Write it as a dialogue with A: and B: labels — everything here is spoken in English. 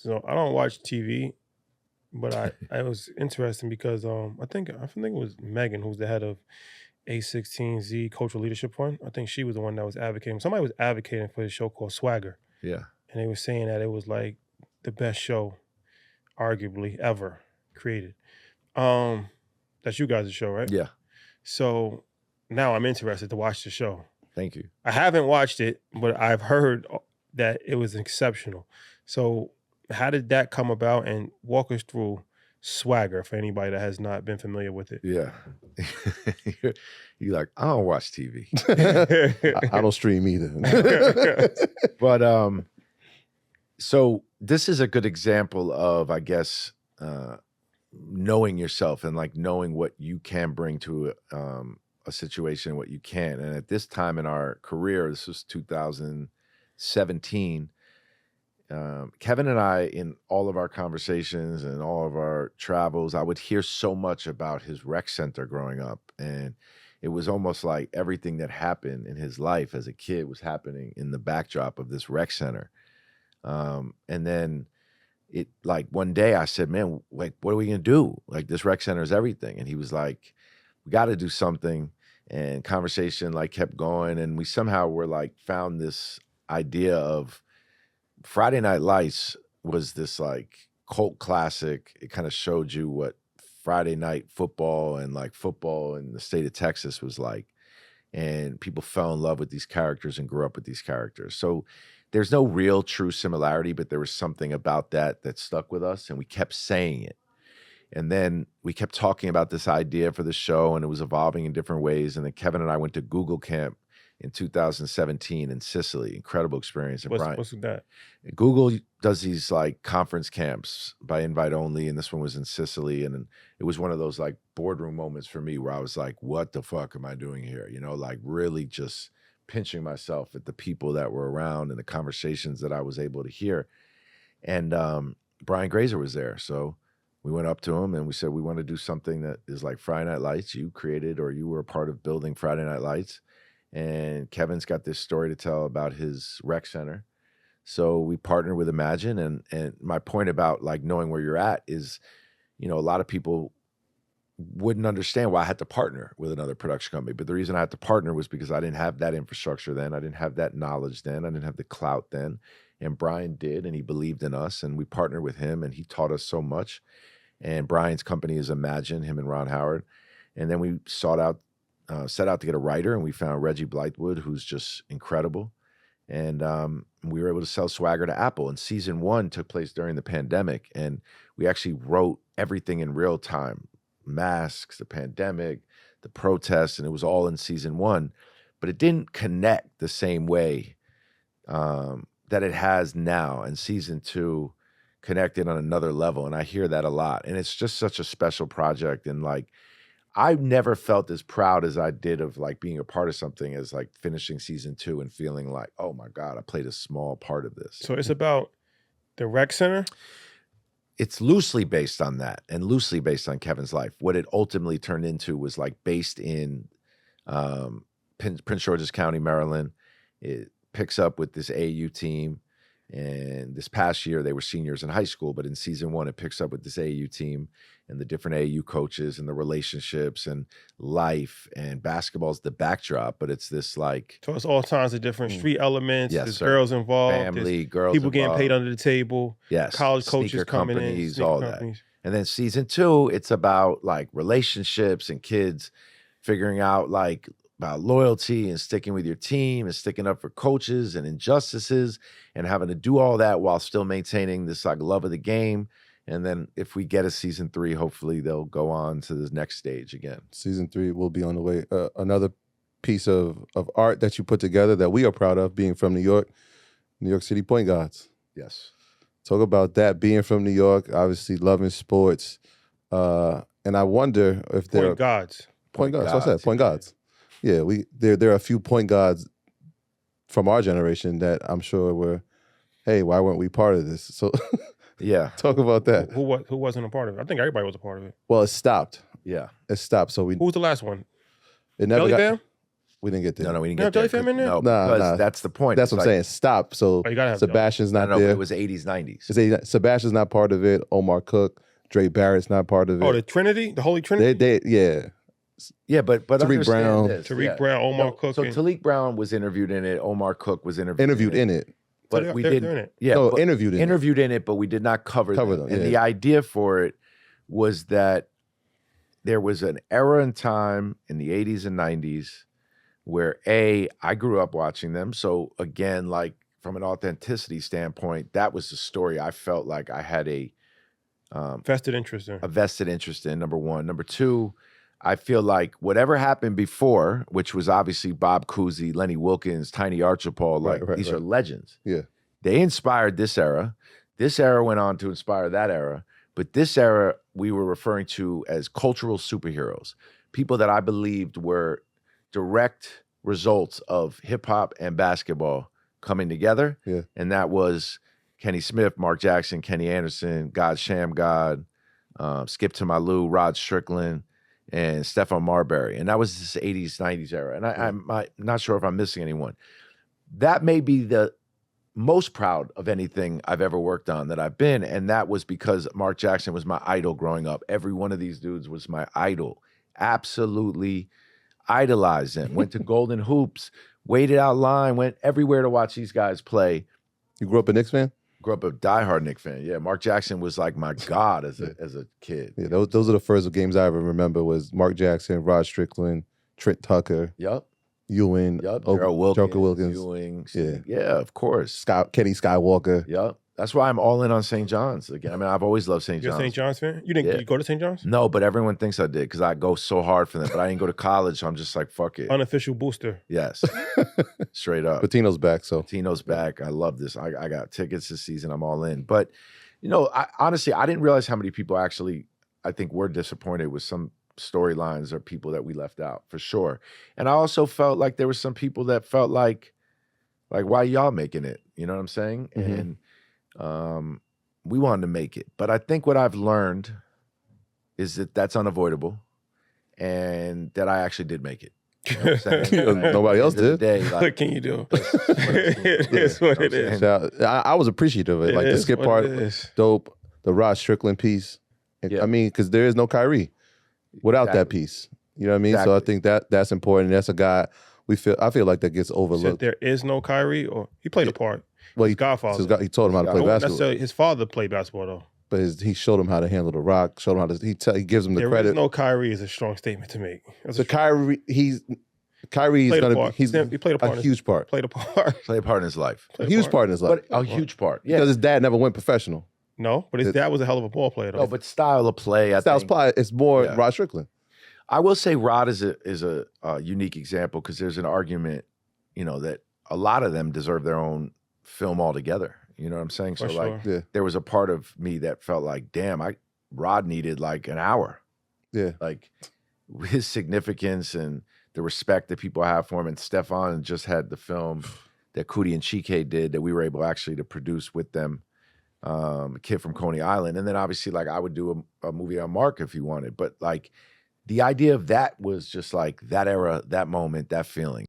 A: So I don't watch TV, but I was interesting because I think it was Megan who's the head of A16Z Cultural Leadership Fund. I think she was the one that was advocating. Somebody was advocating for this show called Swagger,
B: Yeah.
A: and they were saying that it was like the best show, arguably ever created. Um, that's you guys' show, right?
B: Yeah.
A: So now I'm interested to watch the show.
B: Thank you.
A: I haven't watched it, but I've heard that it was exceptional. So how did that come about? And walk us through Swagger for anybody that has not been familiar with it.
B: Yeah. You're like, I don't watch TV.
C: I don't stream either.
B: But so this is a good example of, I guess, knowing yourself and like knowing what you can bring to a situation, what you can. And at this time in our career, this was 2017, Kevin and I, in all of our conversations and all of our travels, I would hear so much about his rec center growing up. And it was almost like everything that happened in his life as a kid was happening in the backdrop of this rec center. And then it, like, one day I said, man, like, what are we going to do? Like, this rec center is everything. And he was like, we got to do something. And conversation like kept going. And we somehow were like, found this idea of Friday Night Lights was this like cult classic. It kind of showed you what Friday night football and like football in the state of Texas was like. And people fell in love with these characters and grew up with these characters. So there's no real true similarity, but there was something about that that stuck with us, and we kept saying it. And then we kept talking about this idea for the show, and it was evolving in different ways. And then Kevin and I went to Google Camp in 2017 in Sicily. Incredible experience. And
A: What's that?
B: Google does these like conference camps by invite only, and this one was in Sicily. And it was one of those like boardroom moments for me where I was like, what the fuck am I doing here? You know, like really just pinching myself at the people that were around and the conversations that I was able to hear. And Brian Grazer was there. So we went up to him and we said, we want to do something that is like Friday Night Lights. You created, or you were a part of building Friday Night Lights. And Kevin's got this story to tell about his rec center. So we partnered with Imagine. And my point about like knowing where you're at is, you know, a lot of people wouldn't understand why I had to partner with another production company. But the reason I had to partner was because I didn't have that infrastructure then. I didn't have that knowledge then. I didn't have the clout then. And Brian did, and he believed in us, and we partnered with him, and he taught us so much. And Brian's company is Imagine, him and Ron Howard. And then we set out to get a writer, and we found Reggie Blythewood, who's just incredible. And we were able to sell Swagger to Apple. And season 1 took place during the pandemic, and we actually wrote everything in real time. Masks, the pandemic, the protests, and it was all in season 1. But it didn't connect the same way that it has now. And season 2 connected on another level. And I hear that a lot. And it's just such a special project. And like, I've never felt as proud as I did of like being a part of something as like finishing season 2 and feeling like, oh my God, I played a small part of this.
A: So it's about the rec center?
B: It's loosely based on that and loosely based on Kevin's life. What it ultimately turned into was like based in Prince George's County, Maryland. It picks up with this AAU team. And this past year, they were seniors in high school. But in season 1, it picks up with this AAU team and the different AAU coaches and the relationships and life, and basketball's the backdrop. But it's this like...
A: So it's all kinds of different street elements.
B: Yes,
A: there's
B: sir.
A: girls involved.
B: Family, girls
A: people
B: involved.
A: getting paid under the table.
B: Yes.
A: College coaches
B: Sneaker
A: coming
B: companies,
A: in.
B: all that. And then season 2, it's about like relationships and kids figuring out like about loyalty and sticking with your team and sticking up for coaches and injustices and having to do all that while still maintaining this like love of the game. And then if we get a season 3, hopefully they'll go on to the next stage again.
C: Season 3 will be on the way. Another piece of art that you put together that we are proud of, being from New York City point guards.
B: Yes.
C: Talk about that, being from New York, obviously loving sports. And I wonder if there
A: Point guards.
C: Point guards. What's that? Point guards. Yeah, there are a few point guards from our generation that I'm sure were, hey, why weren't we part of this? So
B: yeah,
C: talk about that.
A: Who wasn't a part of it? I think everybody was a part of it.
C: Well, it stopped.
B: Yeah,
C: it stopped. So
A: who was the last one?
C: It never
A: Belly
C: got.
A: Bam?
C: We didn't get there.
B: No, we didn't
A: You
B: get
A: have
B: there.
A: Jelly Fam in there?
B: No,
C: Nah,
B: because
C: nah.
B: that's the point.
C: That's
B: It's
C: what I'm
B: like,
C: saying. Stop. So
A: Oh, you gotta have
C: Sebastian's
B: No,
C: not
B: no,
C: there.
B: it was 80s, 90s.
C: Sebastian's not part of it. Omar Cook, Dre Barrett's not part of it.
A: Oh, the Trinity, the Holy Trinity.
B: Yeah, but
C: Tariq
B: understand
C: Brown.
B: this.
A: Tariq Brown, Omar Cook.
B: So
A: and-
B: Tariq Brown was interviewed in it. Omar Cook was interviewed
C: in it.
B: But
A: So
B: we
A: they're
B: didn't.
A: in it.
B: Yeah,
C: No,
B: but
C: interviewed in
B: it, but we did not cover them. And
C: yeah.
B: the idea for it was that there was an era in time in the 80s and 90s where I grew up watching them. So again, like from an authenticity standpoint, that was the story I felt like I had a
A: vested interest in.
B: a vested interest in, number one. Number two, I feel like whatever happened before, which was obviously Bob Cousy, Lenny Wilkins, Tiny Archibald, like these are legends.
C: Yeah.
B: They inspired this era. This era went on to inspire that era. But this era we were referring to as cultural superheroes, people that I believed were direct results of hip hop and basketball coming together.
C: Yeah.
B: And that was Kenny Smith, Mark Jackson, Kenny Anderson, God Sham God, Skip to My Lou, Rod Strickland, and Stephon Marbury. And that was this 80s, 90s era. And I'm not sure if I'm missing anyone. That may be the most proud of anything I've ever worked on that I've been. And that was because Mark Jackson was my idol growing up. Every one of these dudes was my idol. Absolutely idolized them. Went to Golden Hoops, waited out line, went everywhere to watch these guys play.
C: You grew up a Knicks fan?
B: Grew up a diehard Knicks fan. Yeah, Mark Jackson was like my god as a kid.
C: Yeah, those are the first games I ever remember was Mark Jackson, Rod Strickland, Trent Tucker,
B: Yep.
C: Ewing,
B: Joker Wilkins,
C: Ewing,
B: yeah, of course.
C: Kenny Skywalker.
B: Yep. That's why I'm all in on St. John's again. I mean, I've always loved St.
A: You're a
B: John's.
A: St. John's fan? You didn't you go to St. John's?
B: No, but everyone thinks I did because I go so hard for them. But I didn't go to college, so I'm just like, fuck it.
A: Unofficial booster.
B: Yes. Straight up.
C: Patino's back, so.
B: Patino's back. I love this. I got tickets this season. I'm all in. But, you know, honestly, I didn't realize how many people actually, I think, were disappointed with some storylines or people that we left out, for sure. And I also felt like there were some people that felt like why y'all making it? You know what I'm saying?
C: Mhm.
B: And we wanted to make it. But I think what I've learned is that that's unavoidable and that I actually did make it. You know what I'm saying?
C: Nobody else did.
A: What can you do? It is what it is.
C: I was appreciative of it. Like the skip part, dope. The Rod Strickland piece.
B: Yeah.
C: I mean, because there is no Kyrie without that
B: Exactly.
C: piece. You know what I mean? So I think that's important. That's a guy I feel like that gets
A: Said
C: overlooked.
A: there is no Kyrie, or he played a part.
C: Well,
A: His godfather.
C: he told him how to play
A: Not
C: basketball.
A: necessarily his father played basketball though.
C: But he showed him how to handle the rock. Showed him how to. He gives him the
A: There
C: credit.
A: is no Kyrie is a strong statement to make. That's
C: The Kyrie, Kyrie's
A: Played a
C: gonna
A: part.
C: be. He's
A: He played a part.
C: huge part.
A: Played a part.
B: Play a part in his life.
C: A huge part in his life.
B: But a huge part. Yeah.
C: Because his dad never went professional.
A: No, but his dad was a hell of a ball player though.
B: No, but style of play, I
C: Styles
B: think.
C: play. It's more
B: Yeah.
C: Rod Strickland.
B: I will say Rod is a unique example because there's an argument, you know, that a lot of them deserve their own film altogether. You know what I'm saying?
A: For
B: So
A: sure.
B: like,
C: Yeah.
B: there was a part of me that felt like, damn, Rod needed like an hour.
C: Yeah.
B: Like his significance and the respect that people have for him. And Stephon just had the film that Cootie and Chike did that we were able actually to produce with them. A kid from Coney Island. And then obviously like I would do a movie on Mark if he wanted. But like the idea of that was just like that era, that moment, that feeling.